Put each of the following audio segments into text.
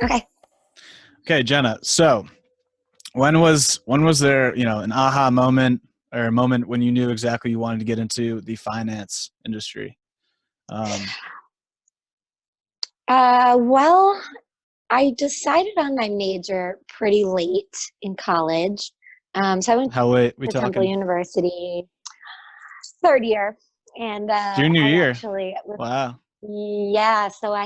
Okay. Okay, Jenna. So when was there, an aha moment or a moment when you knew exactly you wanted to get into the finance industry? Um, Well, I decided on my major pretty late in college. So I went how late we to Temple talking? University third year, and Junior I year. actually, Wow. yeah, so I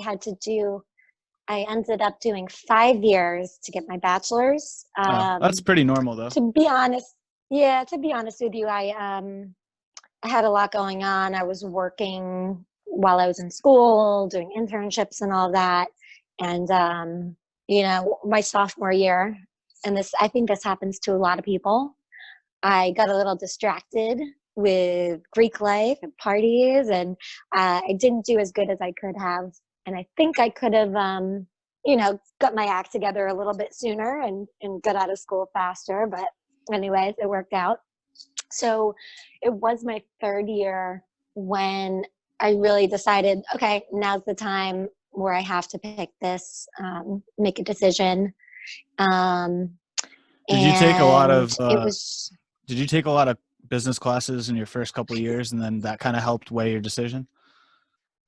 ended up doing 5 years to get my bachelor's. Oh, that's pretty normal though. To be honest, yeah, to be honest with you, I had a lot going on. I was working while I was in school, doing internships and all that. And, my sophomore year, and I think this happens to a lot of people, I got a little distracted with Greek life and parties, and I didn't do as good as I could have. And I think I could have, got my act together a little bit sooner and got out of school faster. But, anyways, it worked out. So it was my third year when I really decided, okay, now's the time where I have to pick this, make a decision. Um, Did you take a lot and of it was, did you take a lot of business classes in your first couple of years and then that kind of helped weigh your decision?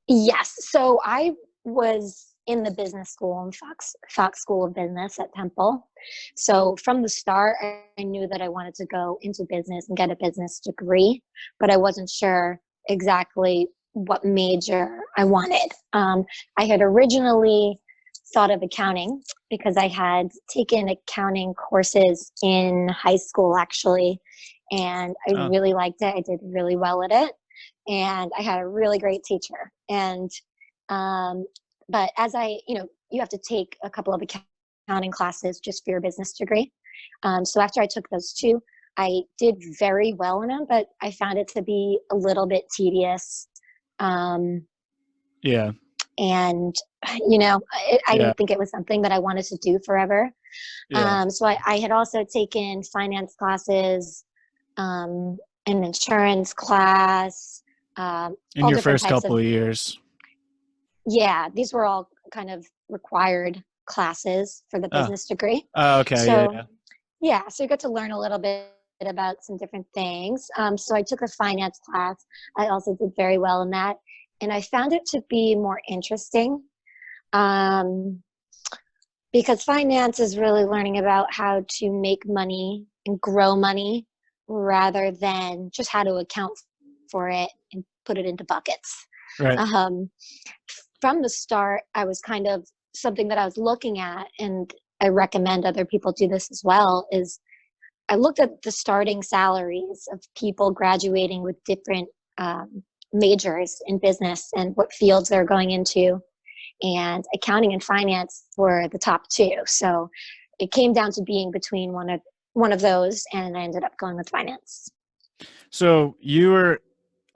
yes. So I was in the business school in Fox School of Business at Temple. So from the start, I knew that I wanted to go into business and get a business degree, but I wasn't sure exactly what major I wanted. I had originally thought of accounting because I had taken accounting courses in high school, actually, and I Oh, really liked it. I did really well at it, and I had a really great teacher. And um, but as you have to take a couple of accounting classes just for your business degree. So after I took those two, I did very well in them, but I found it to be a little bit tedious. Um, yeah. and, I Yeah. didn't think it was something that I wanted to do forever. Yeah. So I had also taken finance classes, um, an insurance class, In all your different first types couple of, of years. yeah, these were all kind of required classes for the Oh. business degree. Oh, okay. Yeah, So, yeah. yeah, so you got to learn a little bit about some different things. So I took a finance class. I also did very well in that. And I found it to be more interesting, um, because finance is really learning about how to make money and grow money rather than just how to account for it and put it into buckets. Right. Um, from the start, I was kind of something that I was looking at, and I recommend other people do this as well, is I looked at the starting salaries of people graduating with different majors in business and what fields they're going into. And accounting and finance were the top two. So it came down to being between one of those, and I ended up going with finance. So you were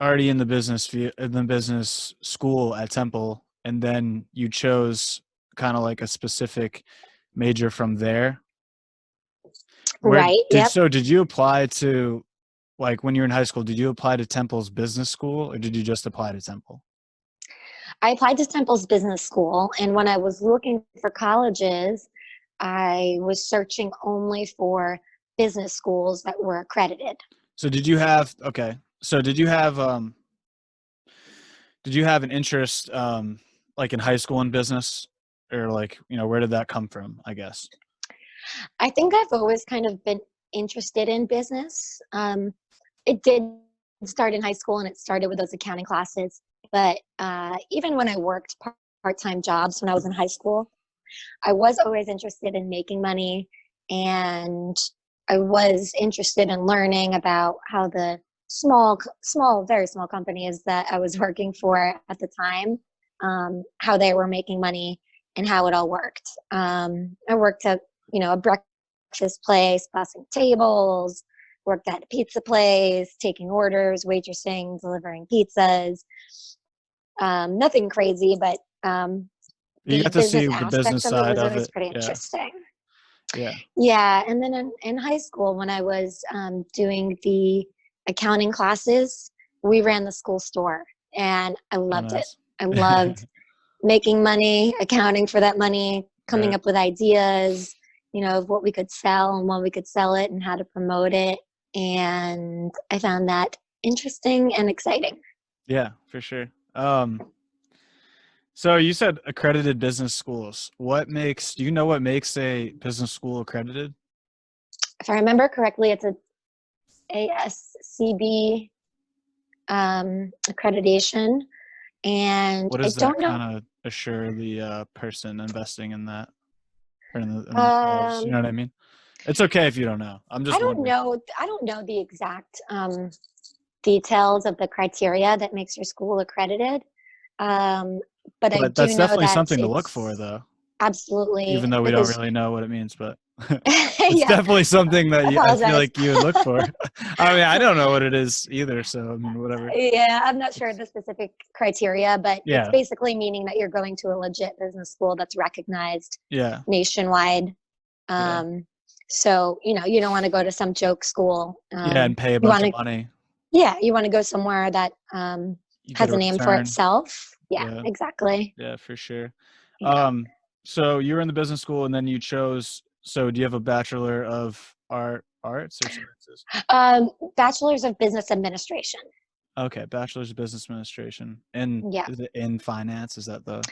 already in the in the business school at Temple, and then you chose kind of like a specific major from there. Right. Yep. Did you apply to, like, when you were in high school, did you apply to Temple's business school or did you just apply to Temple? I applied to Temple's business school, and when I was looking for colleges, I was searching only for business schools that were accredited. So did you have okay. So did you have an interest like in high school in business, or like, where did that come from, I guess? I think I've always kind of been interested in business. It did start in high school, and it started with those accounting classes. But even when I worked part-time jobs when I was in high school, I was always interested in making money, and I was interested in learning about how the very small companies that I was working for at the time, how they were making money and how it all worked. I worked at, a breakfast place, bussing tables, worked at a pizza place, taking orders, waitressing, delivering pizzas. Nothing crazy, but You the got to business see the aspect business of it side was of always it. pretty Yeah. interesting. Yeah. Yeah, and then in high school, when I was doing the accounting classes, we ran the school store, and I Oh, loved it. nice. I loved making money, accounting for that money, coming Right. up with ideas, of what we could sell and when we could sell it and how to promote it. And I found that interesting and exciting. Yeah, for sure. So you said accredited business schools. Do you know what makes a business school accredited? If I remember correctly, it's a ASCB accreditation. And What I does that don't know. kind of assure the person investing in that or in themselves? You know Um, what I mean? It's okay if you don't know. I'm I just don't wondering. know. I don't know the exact details of the criteria that makes your school accredited. Um, but I But do that's know definitely that something to look for, it's though, even absolutely though we don't because really know what it means. But it's yeah, definitely something that I I feel apologize. like you would look for. I mean, I don't know what it is either. So, I mean, whatever. Yeah, I'm not sure of the specific criteria, but it's Yeah. basically meaning that you're going to a legit business school that's recognized Yeah. nationwide. Yeah. Um, so, you don't want to go to some joke school. Yeah. And pay a You bunch want of to, money. yeah, you want to go somewhere that You get has a a name for return. itself. Yeah, Yeah. exactly. Yeah, for sure. Yeah. So you were in the business school and then you chose, so do you have a Bachelor of Arts or Sciences? Bachelors of Business Administration. Okay, Bachelor's of Business Administration. And Yeah. is it in finance? Is that the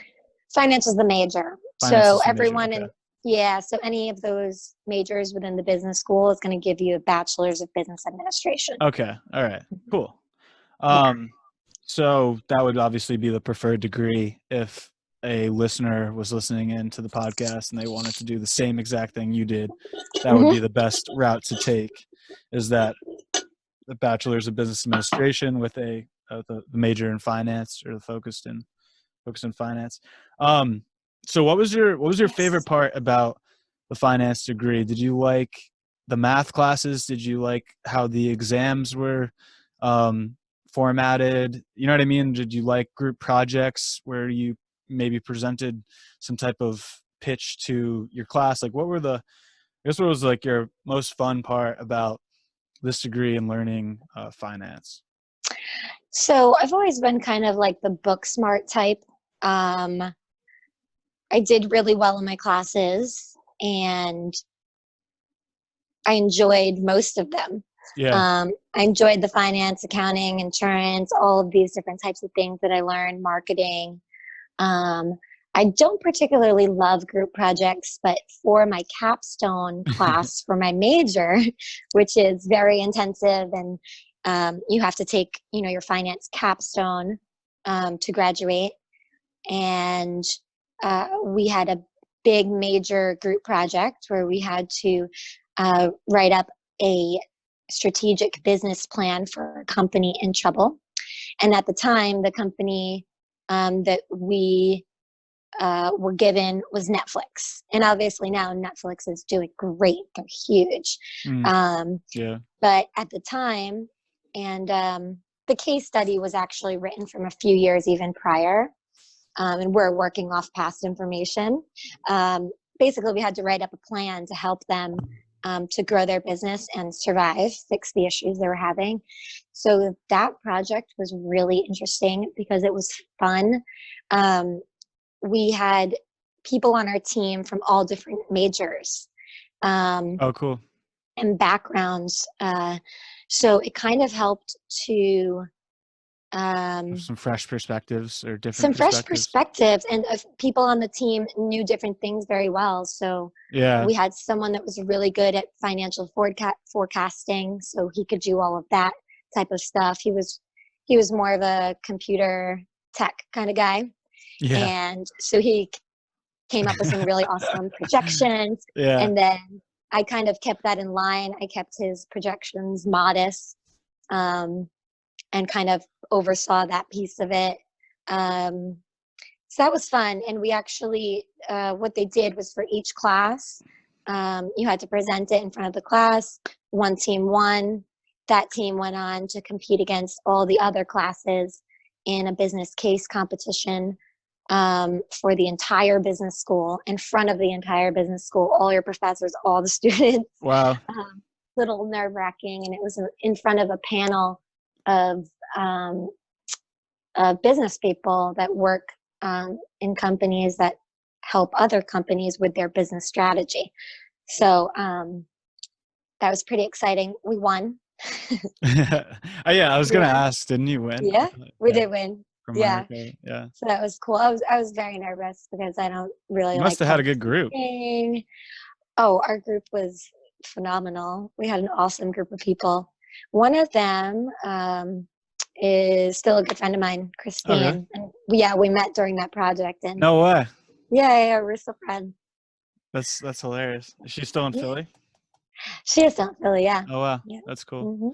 Finance is the major. finance So is the major? everyone Okay. in, yeah, so any of those majors within the business school is going to give you a Bachelor's of Business Administration. Okay. All right. Cool. Yeah. So that would obviously be the preferred degree if a listener was listening in to the podcast and they wanted to do the same exact thing you did. That would be Mm-hmm. the best route to take, is that the Bachelor's of Business Administration with the major in finance, or the focus in finance. Um, so what was your favorite Yes. part about the finance degree? Did you like the math classes? Did you like how the exams were formatted? You know what I mean? Did you like group projects where you maybe presented some type of pitch to your class? Like, I guess what was like your most fun part about this degree and learning finance? So I've always been kind of like the book smart type. Um, I did really well in my classes and I enjoyed most of them. Yeah. I enjoyed the finance, accounting, insurance, all of these different types of things that I learned, marketing. Um, I don't particularly love group projects, but for my capstone class for my major, which is very intensive and you have to take, your finance capstone to graduate. And we had a big major group project where we had to write up a strategic business plan for a company in trouble. And at the time, the company that we were given was Netflix. And obviously now Netflix is doing great. They're huge. Mm, Um, yeah. but at the time, and the case study was actually written from a few years even prior. And we're working off past information. Basically, we had to write up a plan to help them to grow their business and survive, fix the issues they were having. So that project was really interesting because it was fun. We had people on our team from all different majors Oh, cool. and backgrounds. So it kind of helped to Some fresh perspectives or different some fresh perspectives. perspectives, and people on the team knew different things very well. So Yeah. we had someone that was really good at financial forecasting, so he could do all of that type of stuff. He was more of a computer tech kind of guy, Yeah. and so he came up with some really awesome projections. Yeah. And then I kind of kept that in line. I kept his projections modest, and kind of oversaw that piece of it. So that was fun. And we actually, what they did was for each class, you had to present it in front of the class. One team won. That team went on to compete against all the other classes in a business case competition for the entire business school, in front of the entire business school, all your professors, all the students. Wow. Little nerve-wracking, and it was in front of a panel of business people that work in companies that help other companies with their business strategy. So that was pretty exciting. We won. Oh, yeah, I was gonna Yeah. ask, didn't you win? Yeah, we Yeah, did win. from Yeah. America. Yeah. So that was cool. I was very nervous because I don't really You must like have had a public good group. speaking. Oh, our group was phenomenal. We had an awesome group of people. One of them is still a good friend of mine, Oh, really? Christine. And yeah, we met during that project, and No way. yeah, we're still friends. That's hilarious. Is she still in Yeah, Philly? she is still in Philly. Yeah, Oh, wow. yeah. That's cool. Hmm.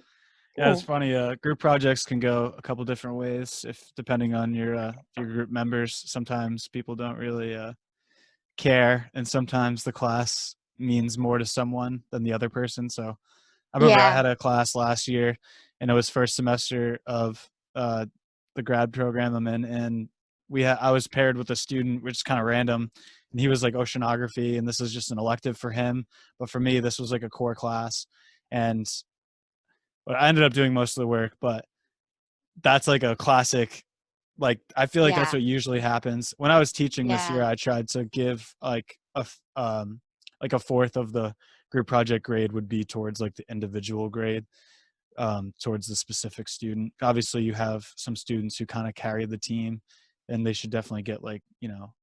Yeah, Yeah. it's funny. Group projects can go a couple different ways if depending on your group members. Sometimes people don't really care, and sometimes the class means more to someone than the other person. So I remember I Yeah. had a class last year, and it was first semester of uh, the grad program I'm in, and I was paired with a student, which is kind of random, and he was like oceanography, and this is just an elective for him, but for me, this was like a core class, and but I ended up doing most of the work. But that's like a classic. Like I feel like that's Yeah. what usually happens. When I was teaching this year, Yeah. I tried to give like a fourth of the group project grade would be towards like the individual grade, towards the specific student. Obviously, you have some students who kind of carry the team, and they should definitely get like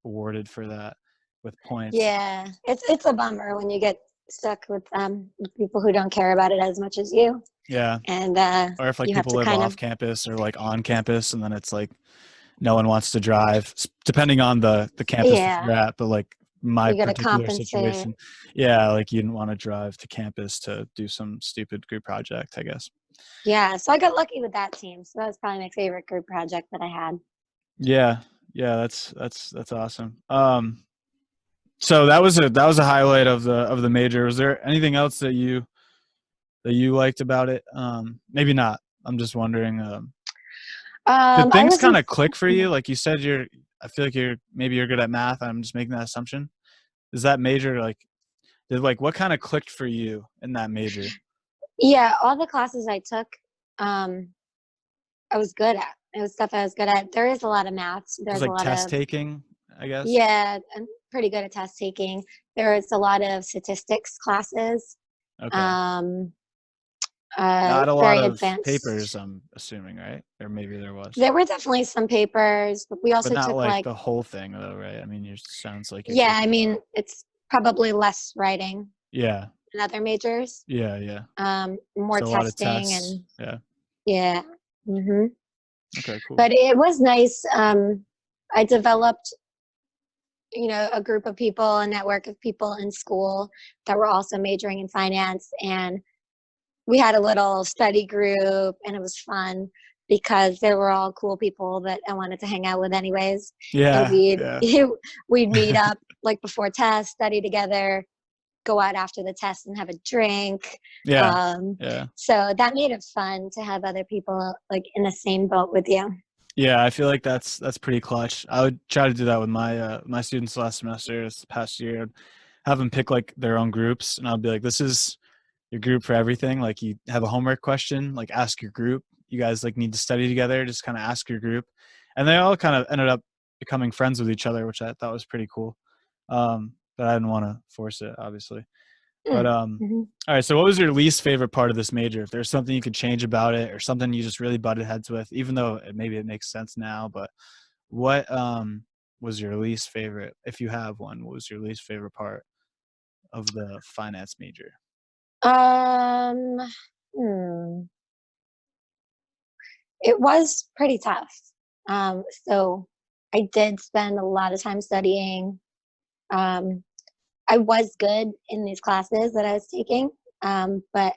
awarded for that with points. Yeah. It's a bummer when you get stuck with people who don't care about it as much as you, Yeah, and or if like you have people to live kind off of, campus or like on campus, and then it's like no one wants to drive, depending on the campus that yeah, you're at. But like my you got to particular compensate. situation, yeah, like you didn't want to drive to campus to do some stupid group project, I guess. Yeah, so I got lucky with that team. So that was probably my favorite group project that I had. Yeah, yeah, that's awesome. So that was a highlight of the major. Was there anything else that you liked about it? Maybe not. I'm just wondering. Did I things was kind in, of click for you? Like you said, I feel like you're good at math. I'm just making that assumption. Is that major like what kind of clicked for you in that major? yeah, all the classes I took, um, I was good at. It was stuff I was good at. There is a lot of maths. Just There's a like lot test of, taking, I guess. yeah, I'm pretty good at test taking. There's a lot of statistics classes. Okay. Um, Not a lot very of papers, advanced. I'm assuming, right? Or maybe there was. There were definitely some papers, but we But also not took like like, the whole thing though, right? I mean, you sounds like you're yeah, I taking a mean, lot. it's probably less writing Yeah. than other majors, Yeah, yeah. more So a lot of testing tests. and Yeah. yeah. Hmm. Okay, cool. But it was nice. I developed, a group of people, a network of people in school that were also majoring in finance. And we had a little study group, and it was fun because they were all cool people that I wanted to hang out with anyways. And Yeah, we'd yeah. we'd meet up like before test, study together, go out after the test and have a drink. Yeah. Um, Yeah. so that made it fun to have other people like in the same boat with you. Yeah, I feel like that's pretty clutch. I would try to do that with my students last semester, this past year. I'd have them pick like their own groups, and I'll be like, "This is your group for everything. Like, you have a homework question, like ask your group. You guys like need to study together. Just kind of ask your group." And they all kind of ended up becoming friends with each other, which I thought was pretty cool. But I didn't want to force it, obviously. But Mm-hmm. all right. So, what was your least favorite part of this major? If there's something you could change about it, or something you just really butted heads with, even though maybe it makes sense now, but what was your least favorite? If you have one, what was your least favorite part of the finance major? Um, hmm. It was pretty tough. So I did spend a lot of time studying. Um, I was good in these classes that I was taking, but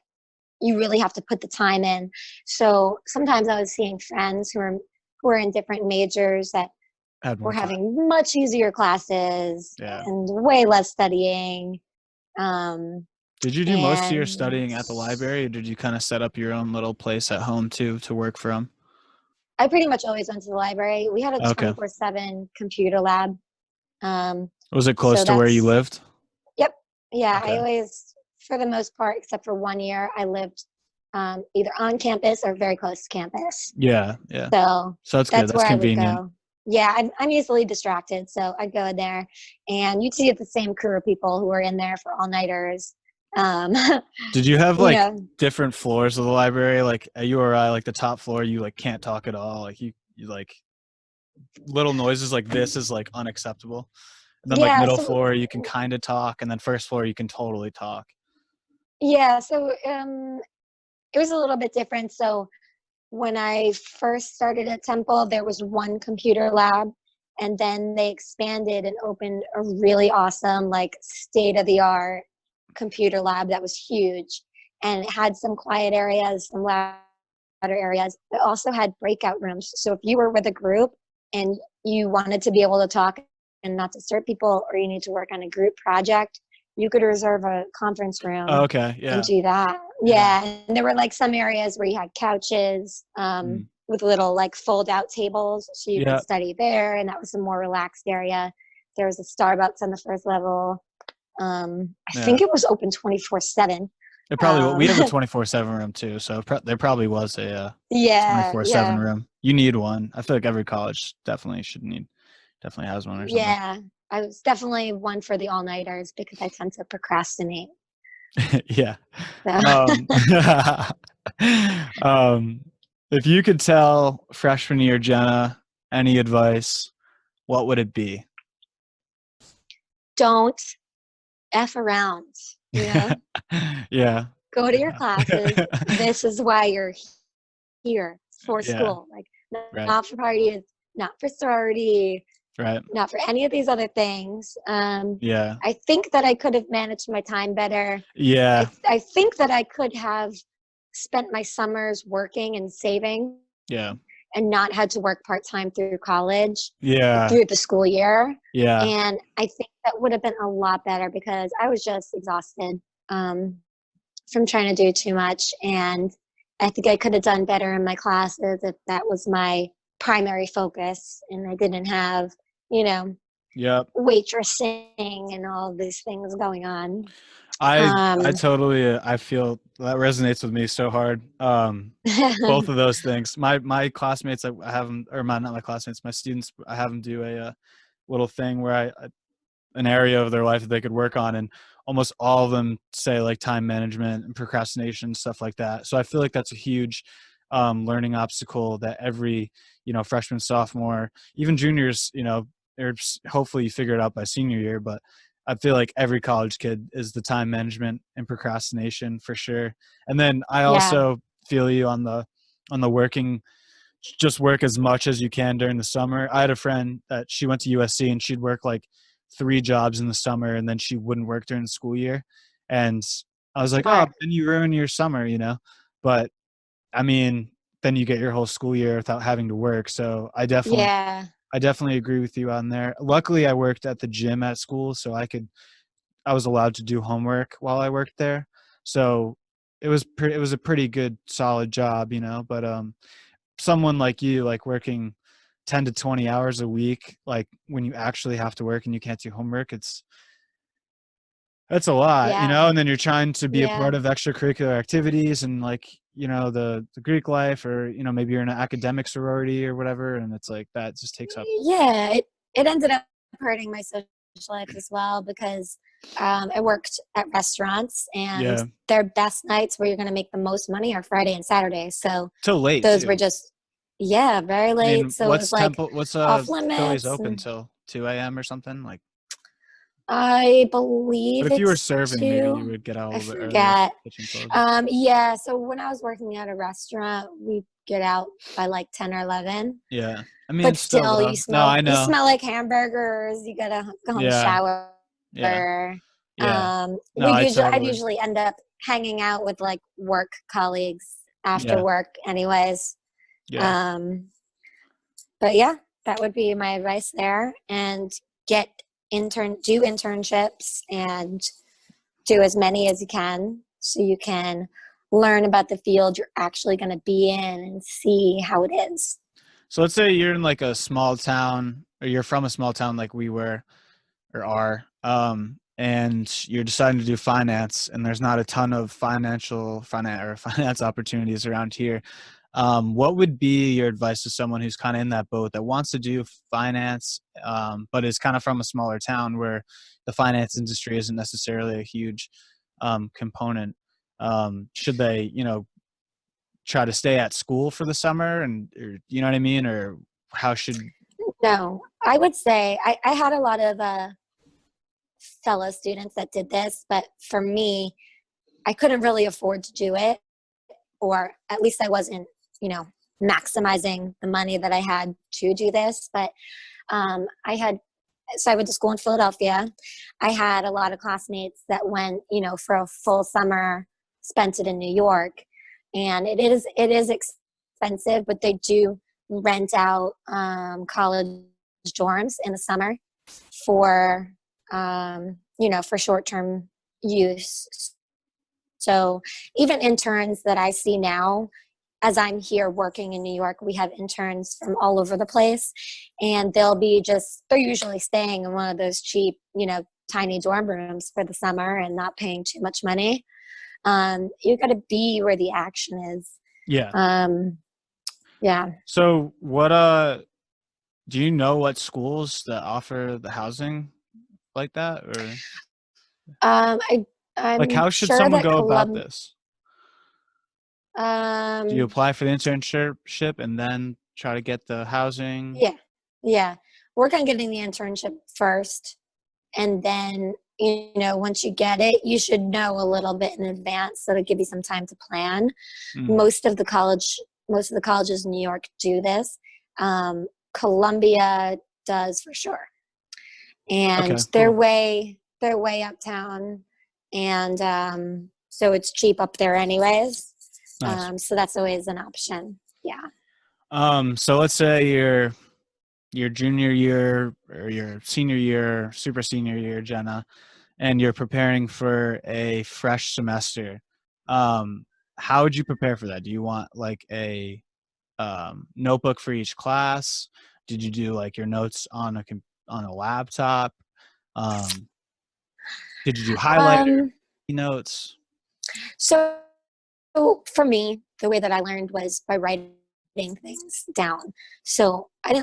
you really have to put the time in. So sometimes I was seeing friends who were in different majors that Had were more time. having much easier classes Yeah. and way less studying. Um, Did you do most of your and studying at the library, or did you kind of set up your own little place at home too to work from? I pretty much always went to the library. We had a Okay. 24/7 computer lab. Um, Was it close so to where you that's, lived? yep. Yeah, I Okay. always, for the most part, except for one year, I lived either on campus or very close to campus. Yeah, yeah. So So that's good. that's That's where I would convenient. go. Yeah, I'm easily distracted, so I'd go in there, and you'd see the same crew of people who were in there for all-nighters. Um, Did you have you like know, different floors of the library? Like at URI, like the top floor, you like can't talk at all. Like you like little noises like this is like unacceptable. And then like yeah, middle so floor, you can kind of talk, and then first floor, you can totally talk. yeah, so it was a little bit different. So when I first started at Temple, there was one computer lab, and then they expanded and opened a really awesome, like state of the art computer lab that was huge. And it had some quiet areas, some louder areas. It also had breakout rooms. So if you were with a group and you wanted to be able to talk and not disturb people, or you need to work on a group project, you could reserve a conference Oh, room okay, and yeah, do that. yeah. Yeah, and there were like some areas where you had couches Mm. with little like fold out tables, so you could Yeah, study there, and that was a more relaxed area. There was a Starbucks on the first level. I yeah. think it was open 24/7. It probably Um, we have a 24/7 room too, so there probably was a yeah, 24/7 yeah, room. You need one. I feel like every college definitely has one or something. yeah. I was definitely one for the all nighters because I tend to procrastinate. Yeah. So. Um, um, if you could tell freshman year Jenna any advice, what would it be? Don't F around, you know? Yeah. Go to your classes. Yeah. This is why you're here for Yeah. school. Like, Right. not for parties, not for sorority, Right. not for any of these other things. Yeah. I think that I could have managed my time better. Yeah. I think that I could have spent my summers working and saving Yeah. and not had to work part-time through college, Yeah. through the school year. Yeah. And I think that would have been a lot better because I was just exhausted from trying to do too much. And I think I could have done better in my classes if that was my primary focus and I didn't have, you know, Yep. waitressing and all these things going on. I Um, totally I feel that resonates with me so hard. Both of those things. My classmates, I have them, or my not my classmates, my students. I have them do a little thing where an area of their life that they could work on, and almost all of them say like time management and procrastination, stuff like that. So I feel like that's a huge learning obstacle that every freshman, sophomore, even juniors, or hopefully you figure it out by senior year, but I feel like every college kid is the time management and procrastination for sure. And then I yeah, also feel you on the working, just work as much as you can during the summer. I had a friend that she went to USC and she'd work like 3 jobs in the summer and then she wouldn't work during the school year. And I was like, oh, smart. then you ruin your summer, But I mean, then you get your whole school year without having to work. So Yeah, I definitely agree with you on there. Luckily, I worked at the gym at school, so I was allowed to do homework while I worked there. So it was a pretty good solid job, But someone like you, like working 10 to 20 hours a week, like when you actually have to work and you can't do homework, that's a lot, yeah, and then you're trying to be a yeah, part of extracurricular activities and like, the Greek life, or, maybe you're in an academic sorority or whatever. And it's like, that just takes up. yeah. It ended up hurting my social life as well because I worked at restaurants and Yeah. their best nights where you're going to make the most money are Friday and Saturday. So Till late those were too. just, yeah, very I late. mean, So it was like what's off Philly's limits. open And till 2 a.m. or something? Like, I but believe if you were it's serving, maybe you 2. would get out a I little bit earlier if forget. the kitchen closes. Yeah. So when I was working at a restaurant, we'd get out by like 10 or 11. Yeah. I mean, But still still, though. No, I you know. smell like hamburgers. You gotta go home, Yeah. shower. Yeah. Yeah. No, I'd usually end up hanging out with like work colleagues after yeah. work, anyways. Yeah. Um, but yeah, that would be my advice there. And get do internships and do as many as you can so you can learn about the field you're actually going to be in and see how it is. So let's say you're in like a small town, or you're from a small town like we were or are, and you're deciding to do finance, and there's not a ton of finance opportunities around here. What would be your advice to someone who's kind of in that boat that wants to do finance, but is kind of from a smaller town where the finance industry isn't necessarily a huge component? Should they, try to stay at school for the summer, or, you know what I mean? Or how should? No, I would say I had a lot of fellow students that did this, but for me, I couldn't really afford to do it, or at least I wasn't, maximizing the money that I had to do this. But I went to school in Philadelphia. I had a lot of classmates that went, for a full summer, spent it in New York, and it is expensive, but they do rent out college dorms in the summer for for short-term use. So even interns that I see now, as I'm here working in New York, we have interns from all over the place, and they're usually staying in one of those cheap, tiny dorm rooms for the summer and not paying too much money. You got to be where the action is. Yeah. Yeah. So what, do you know what schools that offer the housing like that, or I'm like how should sure someone that go about this? Do you Um, apply for the internship and then try to get the housing? yeah. Work on getting the internship first, and then once you get it, you should know a little bit in advance, so it'll give you some time to plan. Mm. Most of the colleges in New York do this. Columbia does for sure, and Okay, they're cool. way uptown, and so it's cheap up there anyways. Nice. So that's always an option. Yeah. So let's say your junior year or your senior year, super senior year, Jenna, and you're preparing for a fresh semester. How would you prepare for that? Do you want like a notebook for each class? Did you do like your notes on a laptop? Did you do highlighter Um, notes? so for me, the way that I learned was by writing things down. So I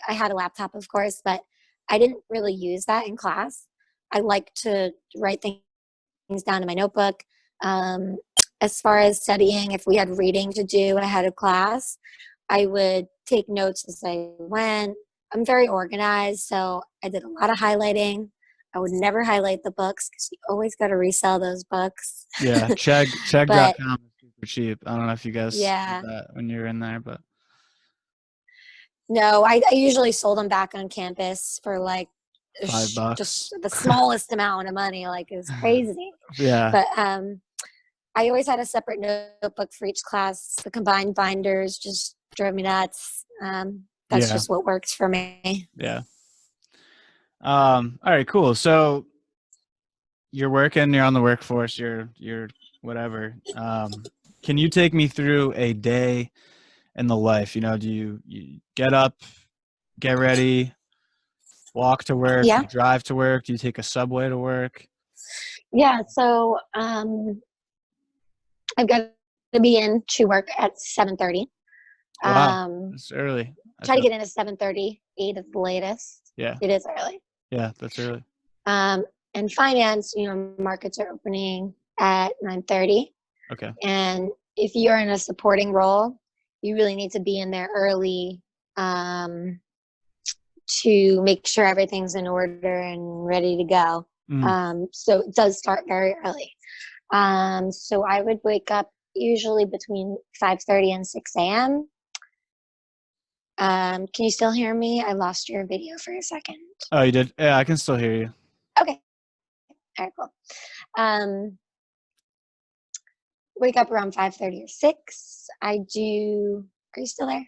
had a laptop, of course, but I didn't really use that in class. I like to write things down in my notebook. Um, as far as studying, if we had reading to do ahead of class, I would take notes as I went. I'm very organized, so I did a lot of highlighting. I would never highlight the books because you always got to resell those books. Yeah, But chegg.com is super cheap. I don't know if you guys did yeah, that when you were in there, but no, I usually sold them back on campus for like just $5. the smallest amount of money. Like, it was crazy. Yeah, But I always had a separate notebook for each class. The combined binders just drove me nuts. That's yeah, just what works for me. yeah. All right, cool. So you're working, you're on the workforce, you're whatever. Can you take me through a day in the life? Do you get up, get ready, walk to work, do Yeah. you drive to work, do you take a subway to work? Yeah. So I've got to be in to work at 7:30. Wow, Um, that's early. Try to get in at 7:30, 8 at the latest. Yeah, It is early. yeah, that's early. Um, and finance, markets are opening at 9:30. Okay. And if you're in a supporting role, you really need to be in there early to make sure everything's in order and ready to go. Mm. So it does start very early. So I would wake up usually between 5:30 and 6 a.m. Can you still hear me? I lost your video for a second. Oh, you did? Yeah, I can still hear you. Okay. All right, cool. Wake up around 5:30 or 6. Are you still there?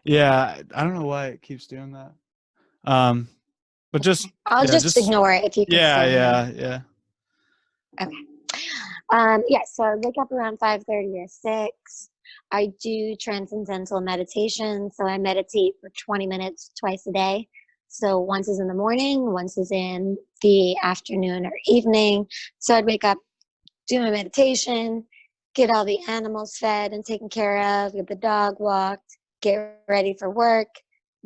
Yeah, I don't know why it keeps doing that. But just I'll yeah, just ignore it if you can yeah, still hear me. yeah. Okay. Yeah, so I wake up around 5:30 or 6. I do transcendental meditation. So I meditate for 20 minutes twice a day. So once is in the morning, once is in the afternoon or evening. So I'd wake up, do my meditation, get all the animals fed and taken care of, get the dog walked, get ready for work.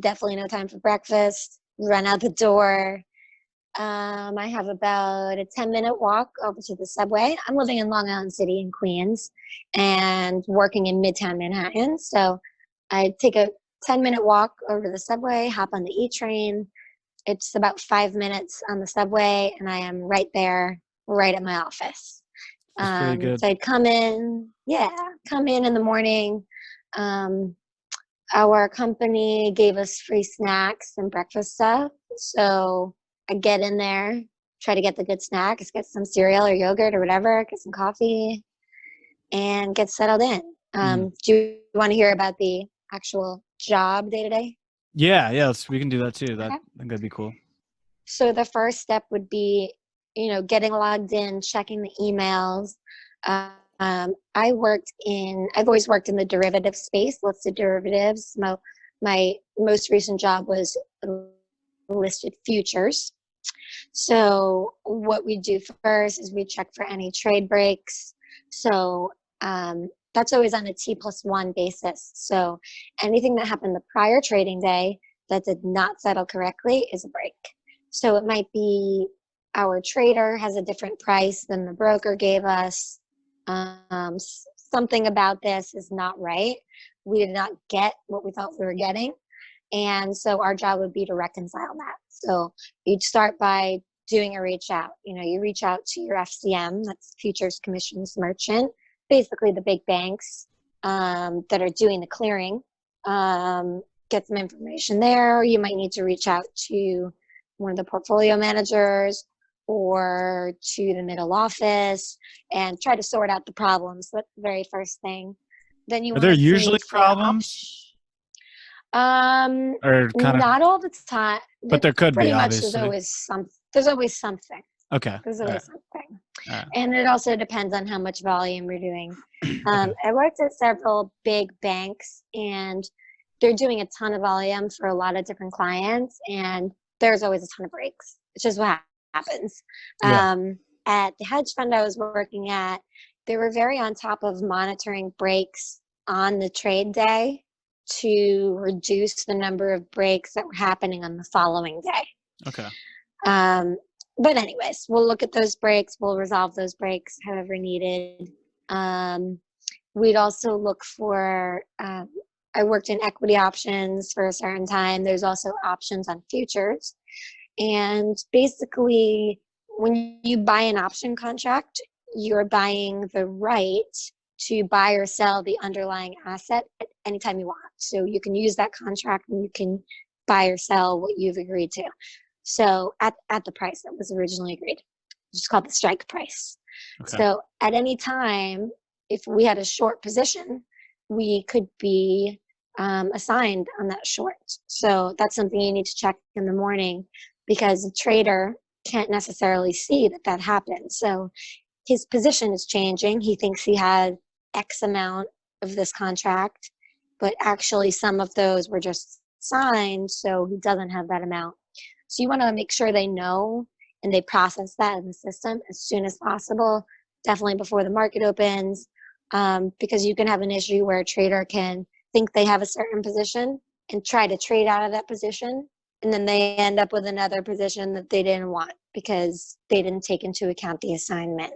Definitely no time for breakfast. Run out the door. I have about a 10-minute walk over to the subway. I'm living in Long Island City in Queens and working in Midtown Manhattan. So I take a 10-minute walk over to the subway, hop on the E train. It's about 5 minutes on the subway, and I am right there, right at my office. That's pretty good. So I'd come in in the morning. Our company gave us free snacks and breakfast stuff. So I get in there, try to get the good snacks, get some cereal or yogurt or whatever, get some coffee, and get settled in. Do you want to hear about the actual job day to day? Yeah, we can do that too. Okay. I think that'd be cool. So the first step would be, getting logged in, checking the emails. I've always worked in the derivative space, listed derivatives. My most recent job was listed futures. So what we do first is we check for any trade breaks. So that's always on a T+1 basis. So anything that happened the prior trading day that did not settle correctly is a break. So it might be our trader has a different price than the broker gave us. Something about this is not right. We did not get what we thought we were getting. And so our job would be to reconcile that. So you'd start by doing a reach out. You reach out to your FCM, that's Futures Commissions Merchant, basically the big banks that are doing the clearing. Get some information there. You might need to reach out to one of the portfolio managers or to the middle office and try to sort out the problems. That's the very first thing. Then you Are there want to usually see problems? Or kind of, not all the time, but there could pretty be, much obviously. there's always something. Okay. There's always something. All right. And it also depends on how much volume you're doing. I worked at several big banks, and they're doing a ton of volume for a lot of different clients, and there's always a ton of breaks. It's just what happens. Yeah. At the hedge fund I was working at, they were very on top of monitoring breaks on the trade day to reduce the number of breaks that were happening on the following day. Okay. But anyways, we'll look at those breaks. We'll resolve those breaks however needed. We'd also look for, I worked in equity options for a certain time. There's also options on futures. And basically, when you buy an option contract, you're buying the right to buy or sell the underlying asset at any time you want. So you can use that contract and you can buy or sell what you've agreed to. So at the price that was originally agreed, which is called the strike price. Okay. So at any time, if we had a short position, we could be assigned on that short. So that's something you need to check in the morning, because a trader can't necessarily see that happens. So his position is changing. He thinks he had X amount of this contract, but actually some of those were just signed, so he doesn't have that amount. So you want to make sure they know and they process that in the system as soon as possible, definitely before the market opens, because you can have an issue where a trader can think they have a certain position and try to trade out of that position, and then they end up with another position that they didn't want because they didn't take into account the assignment.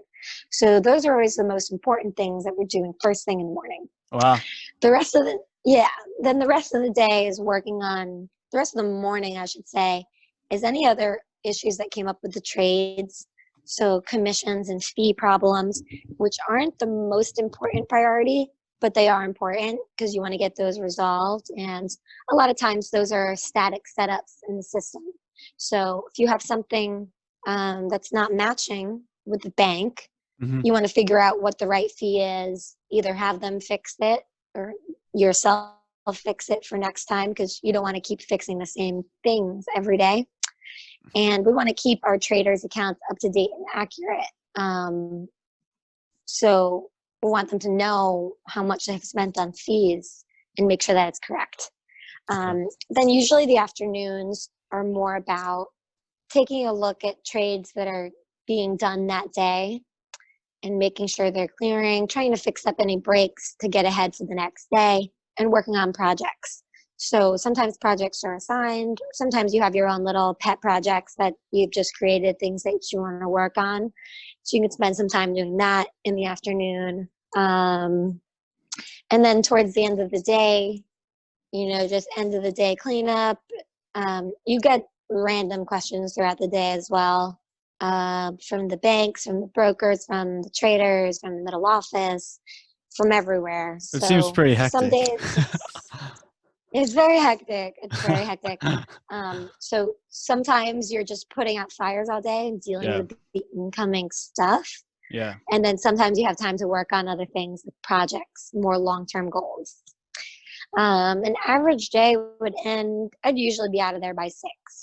So those are always the most important things that we're doing first thing in the morning. Wow. Then the rest of the day is working on, the rest of the morning, I should say, is any other issues that came up with the trades. So commissions and fee problems, which aren't the most important priority, but they are important because you want to get those resolved. And a lot of times those are static setups in the system. So if you have something that's not matching with the bank, you want to figure out what the right fee is, either have them fix it or yourself fix it for next time, because you don't want to keep fixing the same things every day. And we want to keep our traders' accounts up to date and accurate. So we want them to know how much they've spent on fees and make sure that it's correct. Then usually the afternoons are more about taking a look at trades that are being done that day and making sure they're clearing, trying to fix up any breaks to get ahead for the next day, and working on projects. So sometimes projects are assigned. Sometimes you have your own little pet projects that you've just created, things that you want to work on. So you can spend some time doing that in the afternoon. And then towards the end of the day, just end of the day cleanup. You get random questions throughout the day as well, from the banks, from the brokers, from the traders, from the middle office, from everywhere. It seems So pretty some hectic. days it's very hectic. It's very hectic. So sometimes you're just putting out fires all day and dealing Yeah. with the incoming stuff. Yeah. And then sometimes you have time to work on other things, like projects, more long-term goals. An average day would end, I'd usually be out of there by 6.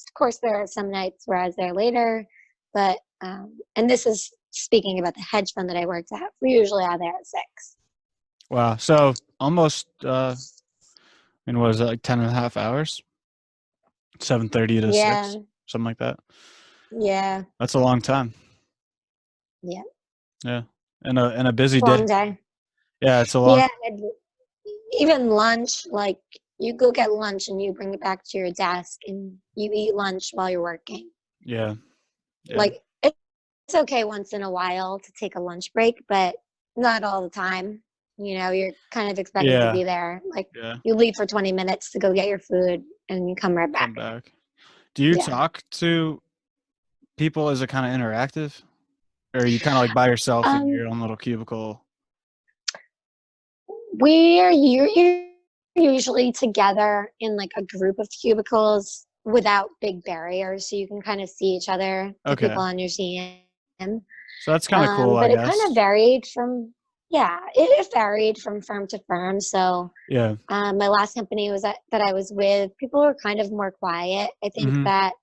Of course, there are some nights where I was there later, but, and this is speaking about the hedge fund that I worked at, we're usually out there at 6. Wow. So almost, what was it, like 10 and a half hours? 7:30 to Yeah, 6, something like that. yeah, That's a long time. yeah. Yeah. And a busy Long day. day. Yeah, it's a long. Yeah, even lunch, like you go get lunch and you bring it back to your desk and you eat lunch while you're working. Yeah. Yeah. Like it's okay once in a while to take a lunch break, but not all the time. You're kind of expected to Yeah. be there. Like Yeah. you leave for 20 minutes to go get your food and you come right back. Come back. Do you Yeah. talk to people? Is it kind of interactive? Or are you kind of like by yourself in Um, your own little cubicle? you're usually together in like a group of cubicles without big barriers, so you can kind of see each other, the Okay. people on your team. So that's kind of cool, I But it kind of guess. varied from, yeah, it varied from firm to firm. So Yeah. my last company was that I was with, people were kind of more quiet. I think Mm-hmm. that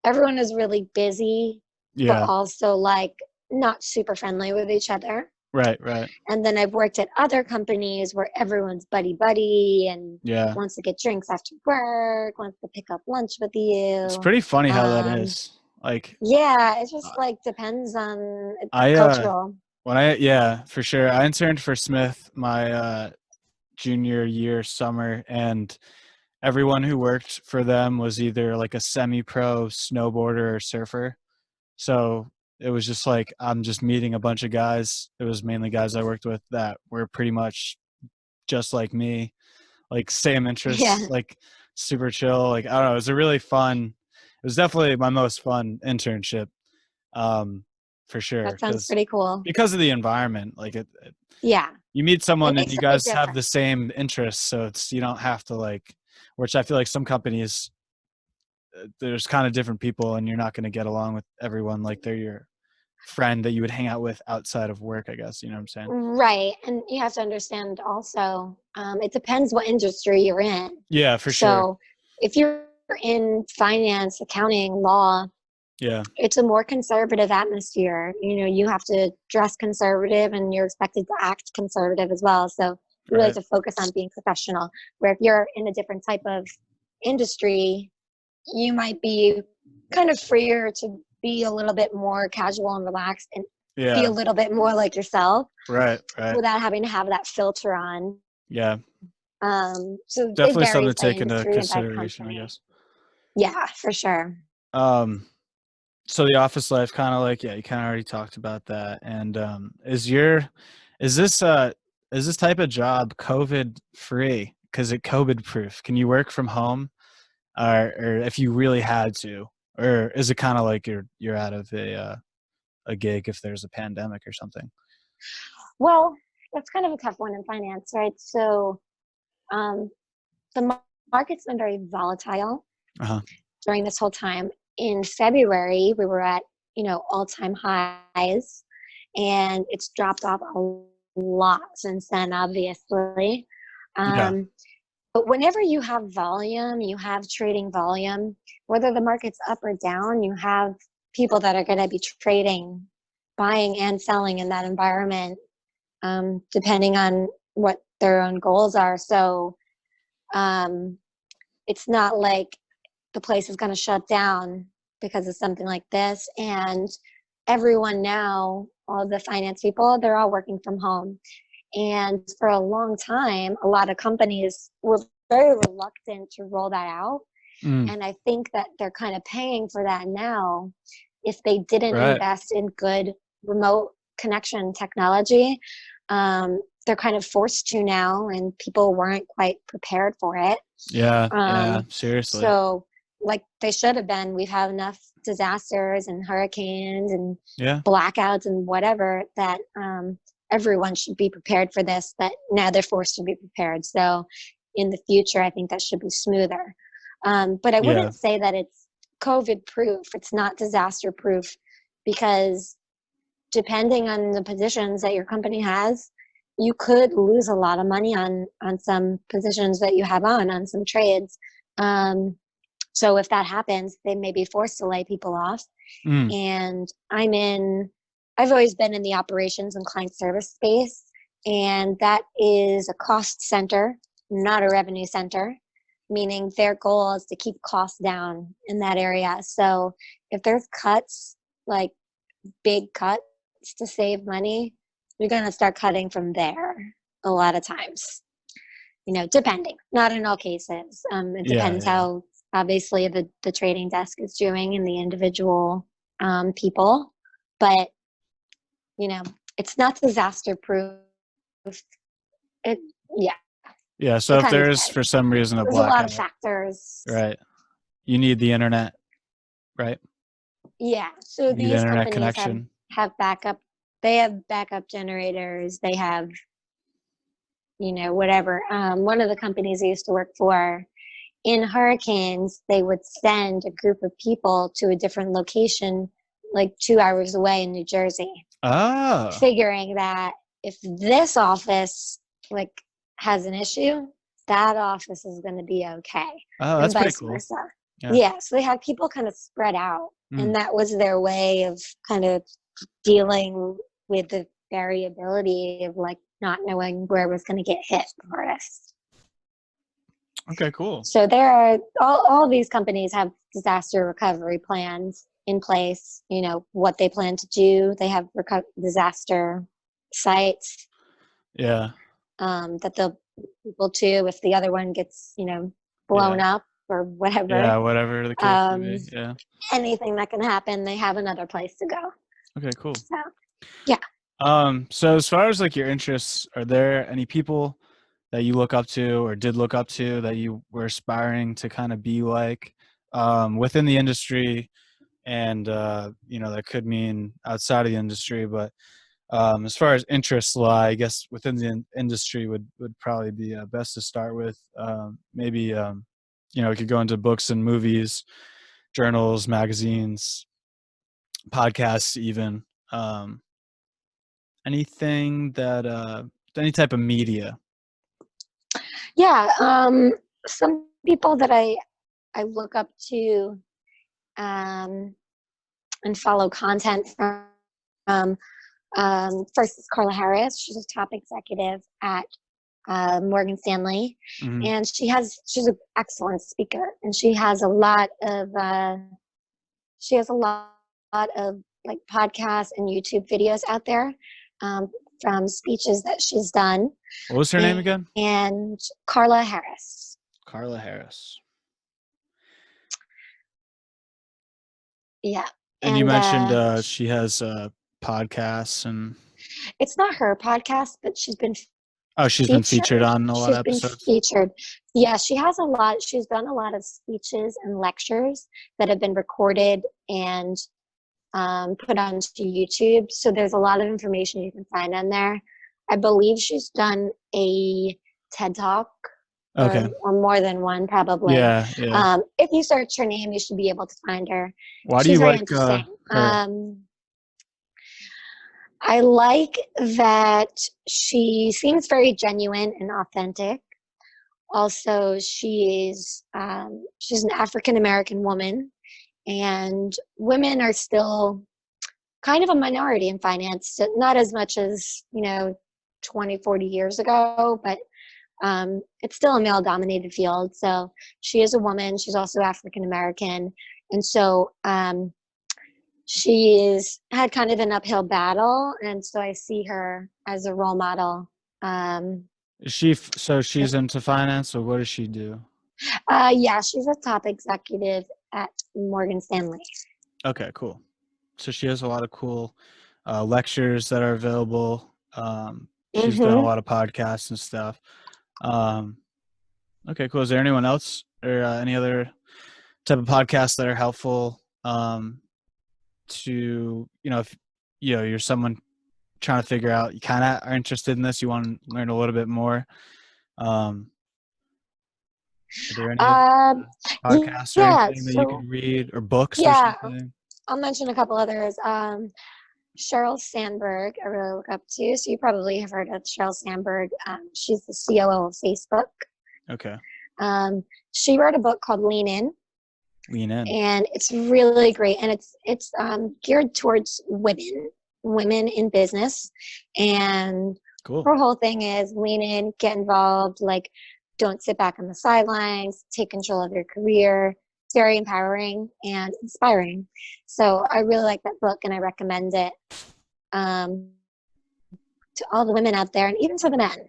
everyone is really busy, but Yeah. also like not super friendly with each other. Right. Right. And then I've worked at other companies where everyone's buddy and Yeah. wants to get drinks after work, wants to pick up lunch with It's you. pretty funny how that Um, is. Like, yeah, it just uh, like depends on, it's I cultural. yeah, for sure. I interned for Smith my junior year summer, and everyone who worked for them was either like a semi-pro snowboarder or surfer. So it was just like I'm just meeting a bunch of guys. It was mainly guys I worked with that were pretty much just like me, like same interests, Yeah, like super chill. Like I don't know, it was a really fun. It was definitely my most fun internship, for sure, that sounds pretty cool. because of the environment. Like Yeah, you meet it someone and makes you a big guys have the difference. same interests, so you don't have to like, which I feel like some companies, there's kind of different people and you're not going to get along with everyone like they're your friend that you would hang out with outside of work, I guess. You know what I'm saying? Right. And you have to understand also, it depends what industry you're in. Yeah, for sure. So if you're in finance, accounting, law, Yeah. it's a more conservative atmosphere. You have to dress conservative and you're expected to act conservative as well. So you really have Right. to focus on being professional. Where if you're in a different type of industry, you might be kind of freer to be a little bit more casual and relaxed and be a Yeah. little bit more like yourself Right. Right. without having to have that filter on. Yeah. So it Definitely something varies to by take into industry and by consideration, I company. guess. Yeah, for sure. Um, so the office life, kind of like, yeah, you kind of already talked about that. And is this is this type of job COVID free? Because it COVID proof. Can you work from home, or if you really had to, or is it kind of like you're out of a gig if there's a pandemic or something? Well, that's kind of a tough one in finance, right? So um, the market's been very volatile Uh huh. during this whole time. In February, we were at all-time highs, and it's dropped off a lot since then, obviously. Yeah. Um, but whenever you have volume, you have trading volume, whether the market's up or down, you have people that are going to be trading, buying and selling in that environment, depending on what their own goals are. So um, it's not like the place is going to shut down because of something like this. And everyone now all the finance people, they're all working from home. And for a long time, a lot of companies were very reluctant to roll that out. Mm, And I think that they're kind of paying for that now. If they didn't right. invest in good remote connection technology, they're kind of forced to now, and people weren't quite prepared for it. Yeah. Yeah. Seriously. So, like they should have been. We've had enough disasters and hurricanes and Yeah. blackouts and whatever that everyone should be prepared for this. But now they're forced to be prepared. So, in the future, I think that should be smoother. But I Yeah. wouldn't say that it's COVID proof. It's not disaster proof, because depending on the positions that your company has, you could lose a lot of money on some positions that you have on some trades. So if that happens, they may be forced to lay people off. Mm, And I've always been in the operations and client service space, and that is a cost center, not a revenue center, meaning their goal is to keep costs down in that area. So if there's cuts, like big cuts to save money, you're going to start cutting from there a lot of times. Depending, not in all cases. It yeah. depends Yeah. how obviously the trading desk is doing and the individual people, but it's not disaster proof. It Yeah, Yeah. So it if kind of there's for depends. some reason a There's a lot of blackout, factors. right? You need the internet, right? Yeah, so You need these internet companies connection. have backup. They have backup generators. They have whatever. One of the companies I used to work for, in hurricanes, they would send a group of people to a different location, like 2 hours away in New Jersey, Oh. figuring that if this office like has an issue, that office is going to be okay, Oh, and that's pretty vice cool. versa. Yeah. Yeah, so they had people kind of spread out, Mm. and that was their way of kind of dealing with the variability of like not knowing where it was going to get hit hardest. Okay, cool. So there are all these companies have disaster recovery plans in place. What they plan to do. They have disaster sites Yeah. that they'll people to if the other one gets blown Yeah. up or whatever. Yeah. Whatever the case may be. Yeah. Anything that can happen, they have another place to go. Okay, cool. So yeah. So as far as like your interests, are there any people that you look up to or did look up to that you were aspiring to kind of be like within the industry, and that could mean outside of the industry, but as far as interests lie, I guess within the industry would probably be best to start with. Maybe we could go into books and movies, journals, magazines, podcasts, even anything that any type of media. Yeah. Some people that I look up to and follow content from. First is Carla Harris. She's a top executive at Morgan Stanley, Hmm. and she's an excellent speaker, and she has a lot of like podcasts and YouTube videos out there from speeches that she's done. What was her name again? And Carla Harris. Carla Harris. Yeah. And you mentioned she has podcasts and. It's not her podcast, but she's been Featured on a lot of episodes. Yeah, she has a lot. She's done a lot of speeches and lectures that have been recorded and put onto YouTube. So there's a lot of information you can find on there. I believe she's done a TED Talk. Okay. Or more than one, probably. Yeah. If you search her name, you should be able to find her. Why do She's you very like interesting. her? I like that she seems very genuine and authentic. Also, she's an African American woman, and women are still kind of a minority in finance. So not as much as 20, 40 years ago, but it's still a male-dominated field. So she is a woman. She's also African American, and so she's had kind of an uphill battle, and so I see her as a role model. Is so she's into finance, or what does she do? Yeah, she's a top executive at Morgan Stanley. Okay, cool. So she has a lot of cool lectures that are available. She's done a Mm-hmm. lot of podcasts and stuff. Okay, cool. Is there anyone else or any other type of podcasts that are helpful to, if you're someone trying to figure out, you kind of are interested in this, you want to learn a little bit more. Are there any other Um, podcasts or yeah, anything that you so could read, or books or yeah, something? I'll mention a couple others. Sheryl Sandberg, I really look up to. So you probably have heard of Sheryl Sandberg. She's the COO of Facebook. Okay. She wrote a book called Lean In, Lean in. and it's really great. And it's geared towards women in business. And Cool. her whole thing is lean in, get involved, like don't sit back on the sidelines, take control of your career. It's very empowering and inspiring. So I really like that book, and I recommend it to all the women out there, and even to the men.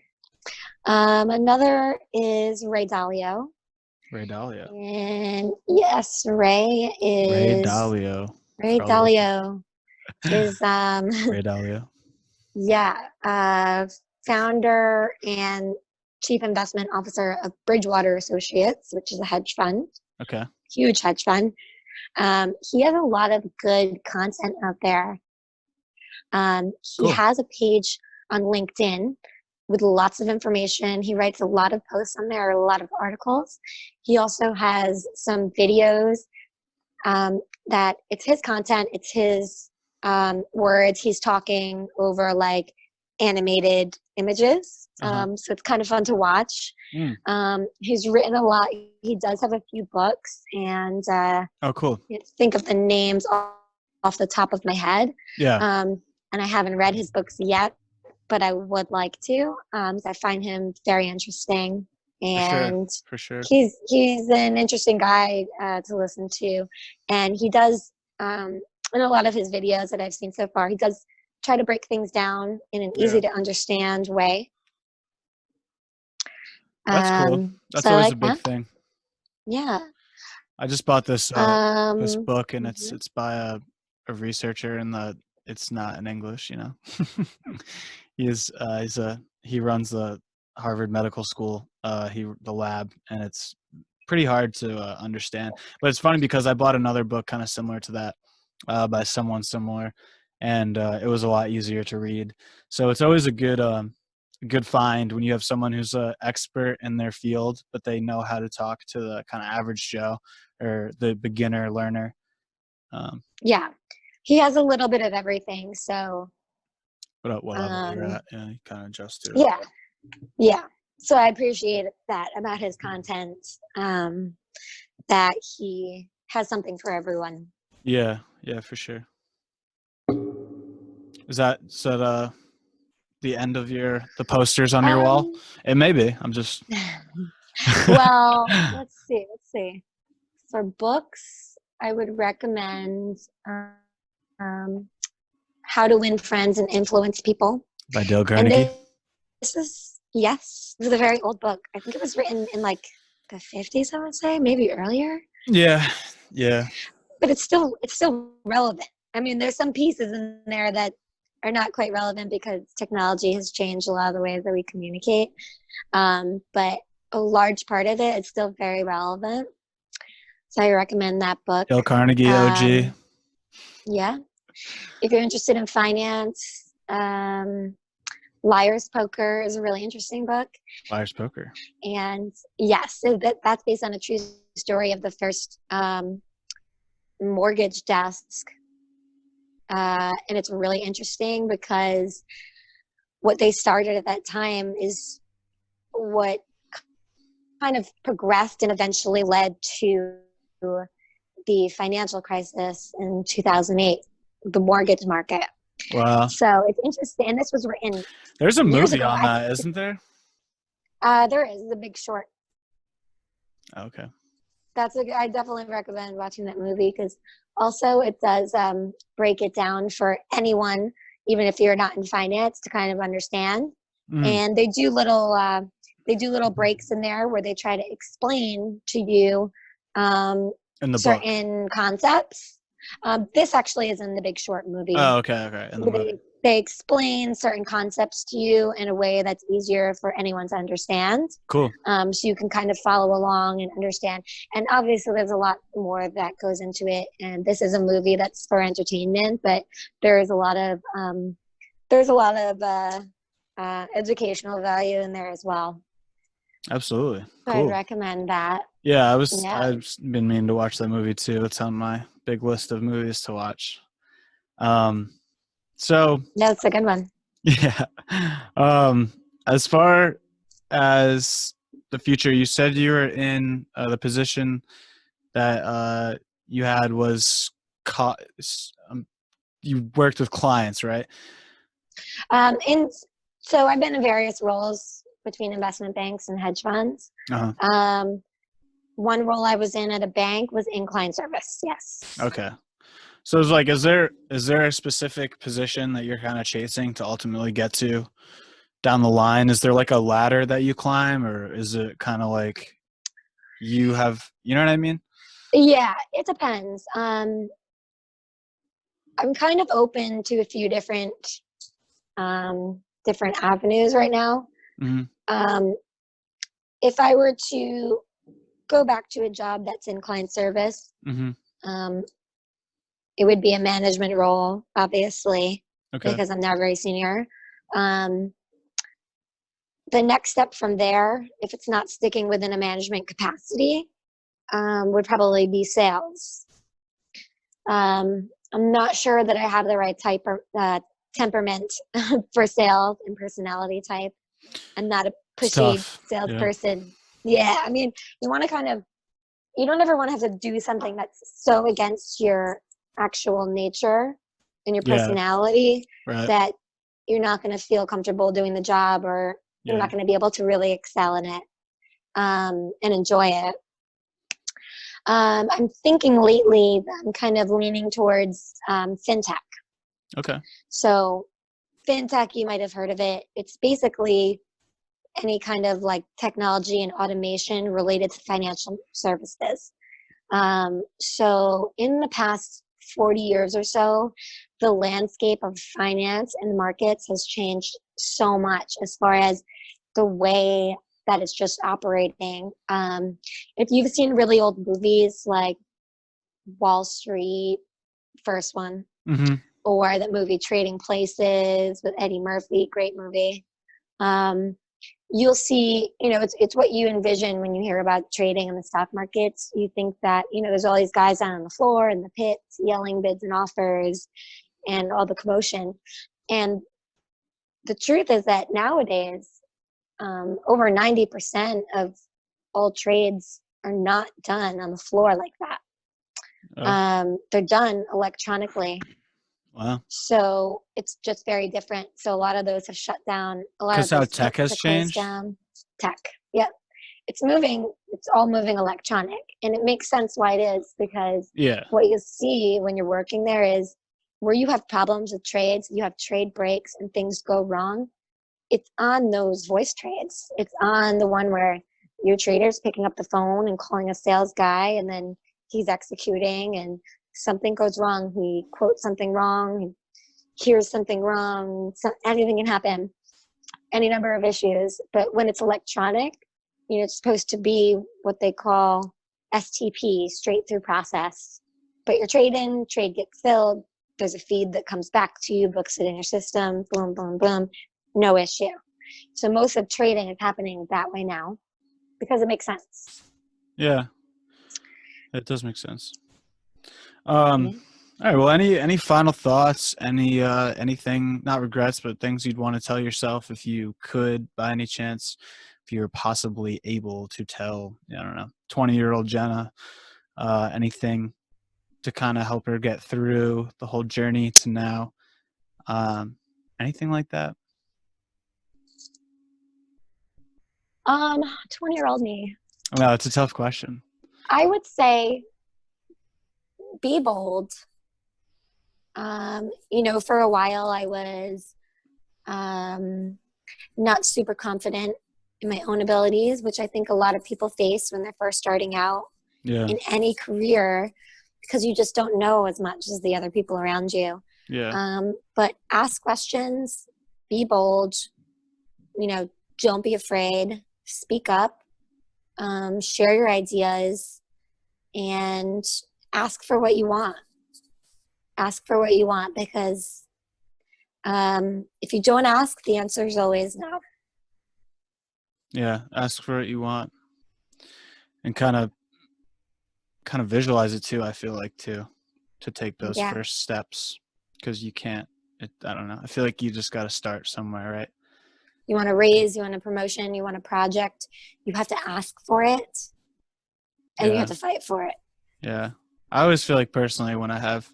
Another is Ray Dalio. Ray Dalio. And yes, Ray Dalio. Dalio is Ray Dalio. yeah, founder and chief investment officer of Bridgewater Associates, which is a hedge fund. Okay. Huge hedge fund. He has a lot of good content out there. He has a page on LinkedIn with lots of information. He writes a lot of posts on there, a lot of articles. He also has some videos that it's his content, it's his words. He's talking over like animated images. So it's kind of fun to watch. He's written a lot. He does have a few books, and oh, cool. Think of the names off the top of my head. Yeah. And I haven't read his books yet, but I would like to. I find him very interesting, and for sure. He's an interesting guy to listen to, and he does in a lot of his videos that I've seen so far, he does try to break things down in an easy to understand way. That's cool. That's always a big thing. Yeah. I just bought this this book, and it's by a researcher, and it's not in English, he runs the Harvard Medical School, the lab, and it's pretty hard to understand. But it's funny because I bought another book kind of similar to that by someone similar, and it was a lot easier to read. So it's always a good find when you have someone who's an expert in their field, but they know how to talk to the kind of average Joe or the beginner learner. Yeah, he has a little bit of everything. So what level you're at, yeah, you kind of adjust to it. Yeah. So I appreciate that about his content, that he has something for everyone. Yeah, for sure. Is that the end of the posters on your wall? It may be. I'm just. Well, let's see. For books, I would recommend How to Win Friends and Influence People by Dale Carnegie. This is a very old book. I think it was written in like the 50s, I would say, maybe earlier. Yeah. But it's still relevant. I mean, there's some pieces in there that are not quite relevant because technology has changed a lot of the ways that we communicate. But a large part of it is still very relevant. So I recommend that book. Dale Carnegie, OG. Yeah. If you're interested in finance, Liar's Poker is a really interesting book. Liar's Poker. And yes, so that's based on a true story of the first mortgage desk. And it's really interesting because what they started at that time is what kind of progressed and eventually led to the financial crisis in 2008, the mortgage market. Wow. So it's interesting. And this was written. There's a movie on that, isn't there? There is The Big Short. Okay. I definitely recommend watching that movie because also it does break it down for anyone, even if you're not in finance, to kind of understand. Mm, And they do little breaks in there where they try to explain to you in the book. certain concepts. This actually is in the Big Short movie. Oh, okay. In the movie. They explain certain concepts to you in a way that's easier for anyone to understand. Cool. So you can kind of follow along and understand. And obviously, there's a lot more that goes into it. And this is a movie that's for entertainment, but there's a lot of educational value in there as well. Absolutely. So I'd Cool. recommend that. Yeah, Yeah, I've been meaning to watch that movie too. It's on my big list of movies to watch. Um, so that's a good one. yeah. As far as the future, you said you were in the position that you had was you worked with clients, right? And so I've been in various roles between investment banks and hedge funds. Uh-huh. One role I was in at a bank was in client service. Yes. Okay. So it's like, is there a specific position that you're kind of chasing to ultimately get to down the line? Is there like a ladder that you climb, or is it kind of like you know what I mean? Yeah, it depends. I'm kind of open to a few different avenues right now. Mm-hmm. If I were to go back to a job that's in client service, Mm-hmm. it would be a management role, obviously, Okay. because I'm now very senior. The next step from there, if it's not sticking within a management capacity, would probably be sales. I'm not sure that I have the right temperament for sales and personality type. I'm not a It's pushy tough. Yeah. salesperson. Yeah, I mean, you don't ever want to have to do something that's so against your actual nature and your Yeah. personality Right. that you're not going to feel comfortable doing the job, or you're not going to be able to really excel in it and enjoy it. I'm thinking lately that I'm kind of leaning towards fintech. Okay. So fintech, you might have heard of it. It's basically any kind of like technology and automation related to financial services. So in the past 40 years or so, the landscape of finance and markets has changed so much as far as the way that it's just operating. If you've seen really old movies like Wall Street, first one, Mm-hmm. or that movie Trading Places with Eddie Murphy, great movie. You'll see, it's what you envision when you hear about trading in the stock markets. You think that, there's all these guys down on the floor in the pits yelling bids and offers and all the commotion. And the truth is that nowadays, over 90% of all trades are not done on the floor like that. Oh. They're done electronically. Wow. So it's just very different. So a lot of those have shut down. A lot of Because how those tech pits has have closed changed. down. Tech. Yep. It's all moving electronic. And it makes sense why it is, because Yeah. what you see when you're working there is where you have problems with trades, you have trade breaks and things go wrong. It's on those voice trades. It's on the one where your trader's picking up the phone and calling a sales guy, and then he's executing and something goes wrong. He quotes something wrong. He hears something wrong. Anything can happen. Any number of issues. But when it's electronic, it's supposed to be what they call STP, straight through process. But you're trading, trade gets filled. There's a feed that comes back to you, books it in your system, boom, boom, boom, no issue. So most of trading is happening that way now because it makes sense. Yeah. It does make sense. Yeah. All right. Well, any final thoughts? Anything, not regrets, but things you'd want to tell yourself if you could, by any chance, if you're possibly able to tell, I don't know, 20-year-old Jenna, anything to kind of help her get through the whole journey to now, anything like that? 20-year-old me. No, it's a tough question. I would say be bold. For a while I was not super confident in my own abilities, which I think a lot of people face when they're first starting out Yeah. in any career, because you just don't know as much as the other people around you. Yeah. But ask questions, be bold, don't be afraid, speak up, share your ideas, and ask for what you want. Ask for what you want, because if you don't ask, the answer is always no. Yeah. Ask for what you want and kind of visualize it too. I feel like to take those Yeah. first steps, because you can't, I don't know. I feel like you just got to start somewhere, right? You want a raise, you want a promotion, you want a project, you have to ask for it, and you have to fight for it. Yeah. I always feel like personally when I have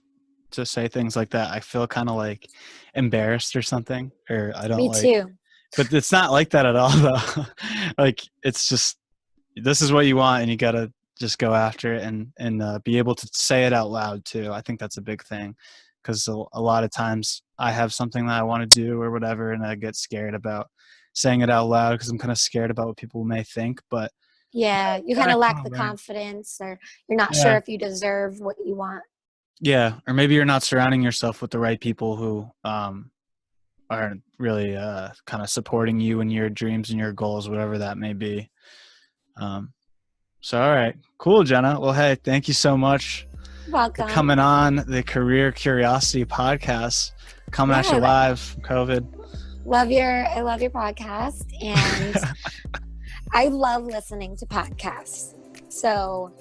to say things like that, I feel kind of like embarrassed or something, or I don't Me too. but it's not like that at all though. Like, it's just, this is what you want and you got to just go after it and be able to say it out loud too. I think that's a big thing, because a lot of times I have something that I want to do or whatever, and I get scared about saying it out loud because I'm kind of scared about what people may think. But yeah, you kind of lack the confidence, or you're not sure if you deserve what you want. Yeah, or maybe you're not surrounding yourself with the right people who are really kind of supporting you in your dreams and your goals, whatever that may be. So, all right, cool, Jenna. Well, hey, thank you so much Welcome. for coming on the Career Curiosity podcast, coming at you live from COVID. I love your podcast, and I love listening to podcasts. So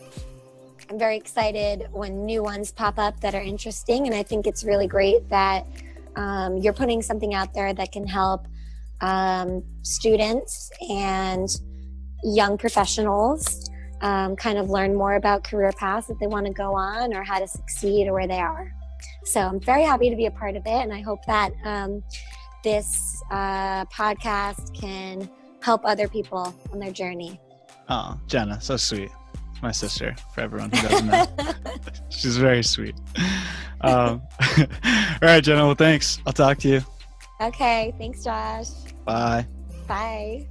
I'm very excited when new ones pop up that are interesting, and I think it's really great that you're putting something out there that can help students and young professionals kind of learn more about career paths that they want to go on, or how to succeed, or where they are. So I'm very happy to be a part of it, and I hope that this podcast can help other people on their journey. Oh, Jenna, so sweet. My sister, for everyone who doesn't know. She's very sweet. All right, Jenna, well, thanks. I'll talk to you. Okay, thanks, Josh. Bye. Bye.